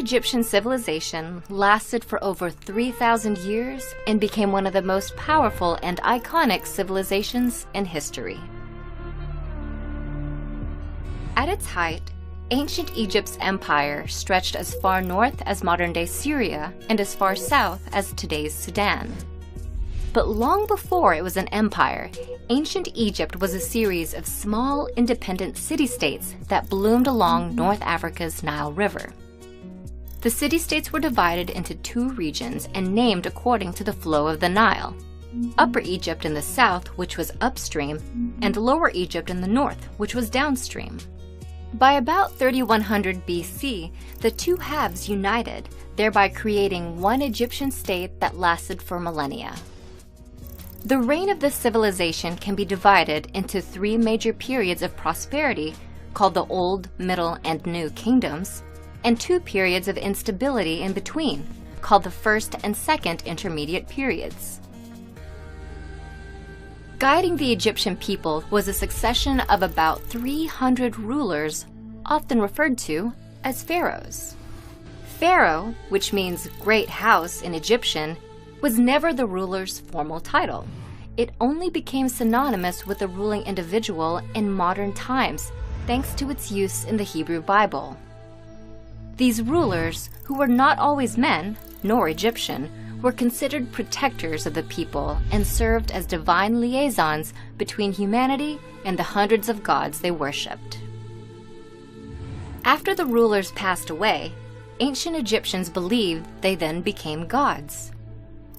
Egyptian civilization lasted for over 3,000 years and became one of the most powerful and iconic civilizations in history. At its height, ancient Egypt's empire stretched as far north as modern-day Syria and as far south as today's Sudan. But long before it was an empire, ancient Egypt was a series of small, independent city-states that bloomed along North Africa's Nile River. The city-states were divided into two regions and named according to the flow of the Nile: Upper Egypt in the south, which was upstream, and Lower Egypt in the north, which was downstream. By about 3100 BC, the two halves united, thereby creating one Egyptian state that lasted for millennia. The reign of this civilization can be divided into three major periods of prosperity, called the Old, Middle, and New Kingdoms, and two periods of instability in between, called the First and Second Intermediate Periods. Guiding the Egyptian people was a succession of about 300 rulers, often referred to as pharaohs. Pharaoh, which means great house in Egyptian, was never the ruler's formal title. It only became synonymous with the ruling individual in modern times, thanks to its use in the Hebrew Bible. These rulers, who were not always men, nor Egyptian, were considered protectors of the people and served as divine liaisons between humanity and the hundreds of gods they worshipped. After the rulers passed away, ancient Egyptians believed they then became gods.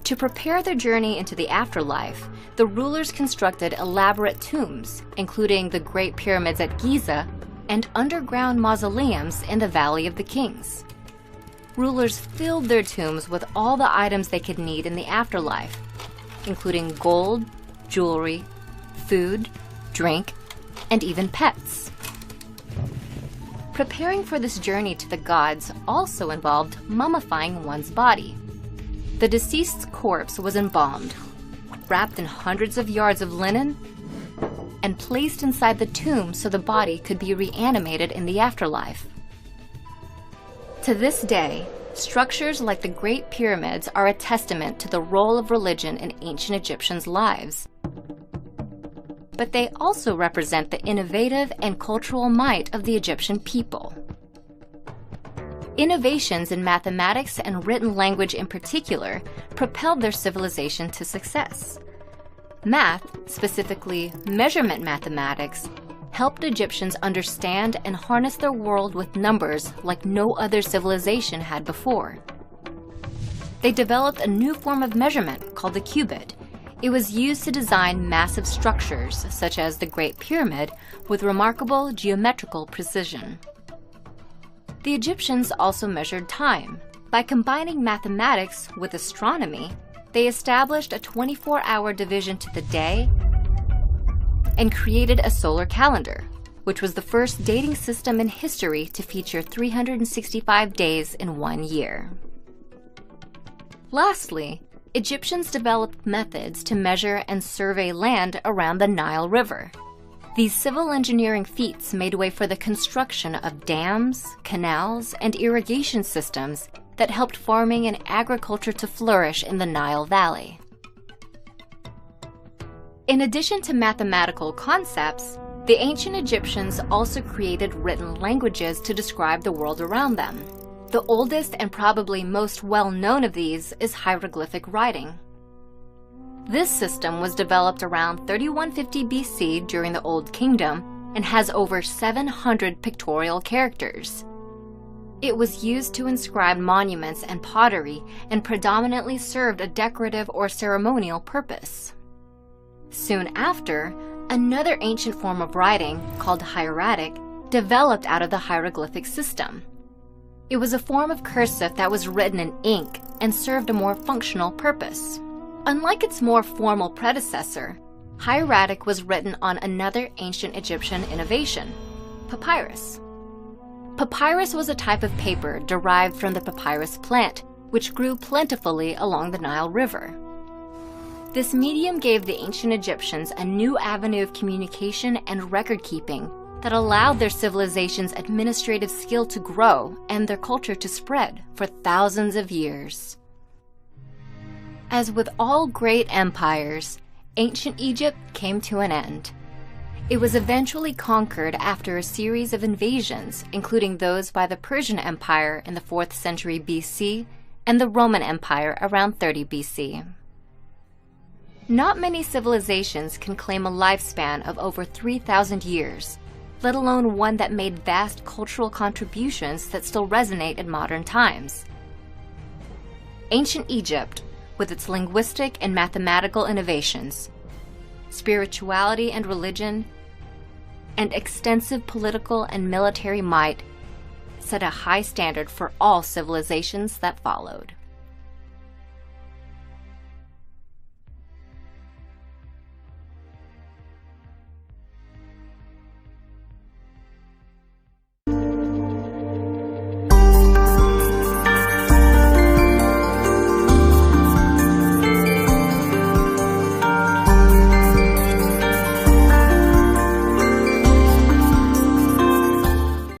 To prepare their journey into the afterlife, the rulers constructed elaborate tombs, including the Great Pyramids at Giza and underground mausoleums in the Valley of the Kings. Rulers filled their tombs with all the items they could need in the afterlife, including gold, jewelry, food, drink, and even pets. Preparing for this journey to the gods also involved mummifying one's body. The deceased's corpse was embalmed, wrapped in hundreds of yards of linen, and placed inside the tomb so the body could be reanimated in the afterlife. To this day, structures like the Great Pyramids are a testament to the role of religion in ancient Egyptians' lives. But they also represent the innovative and cultural might of the Egyptian people. Innovations in mathematics and written language in particular propelled their civilization to success. Math, specifically measurement mathematics, helped Egyptians understand and harness their world with numbers like no other civilization had before. They developed a new form of measurement called the cubit. It was used to design massive structures, such as the Great Pyramid, with remarkable geometrical precision. The Egyptians also measured time. By combining mathematics with astronomy, they established a 24-hour division to the day and created a solar calendar, which was the first dating system in history to feature 365 days in one year. Lastly, Egyptians developed methods to measure and survey land around the Nile River. These civil engineering feats made way for the construction of dams, canals, and irrigation systems that helped farming and agriculture to flourish in the Nile Valley. In addition to mathematical concepts, the ancient Egyptians also created written languages to describe the world around them. The oldest and probably most well-known of these is hieroglyphic writing. This system was developed around 3150 BC during the Old Kingdom and has over 700 pictorial characters. It was used to inscribe monuments and pottery and predominantly served a decorative or ceremonial purpose. Soon after, another ancient form of writing, called hieratic, developed out of the hieroglyphic system. It was a form of cursive that was written in ink and served a more functional purpose. Unlike its more formal predecessor, hieratic was written on another ancient Egyptian innovation, papyrus. Papyrus was a type of paper derived from the papyrus plant, which grew plentifully along the Nile River. This medium gave the ancient Egyptians a new avenue of communication and record-keeping that allowed their civilization's administrative skill to grow and their culture to spread for thousands of years. As with all great empires, ancient Egypt came to an end. It was eventually conquered after a series of invasions, including those by the Persian Empire in the 4th century BC and the Roman Empire around 30 BC. Not many civilizations can claim a lifespan of over 3,000 years, let alone one that made vast cultural contributions that still resonate in modern times. Ancient Egypt, with its linguistic and mathematical innovations, spirituality and religion, and extensive political and military might, set a high standard for all civilizations that followed.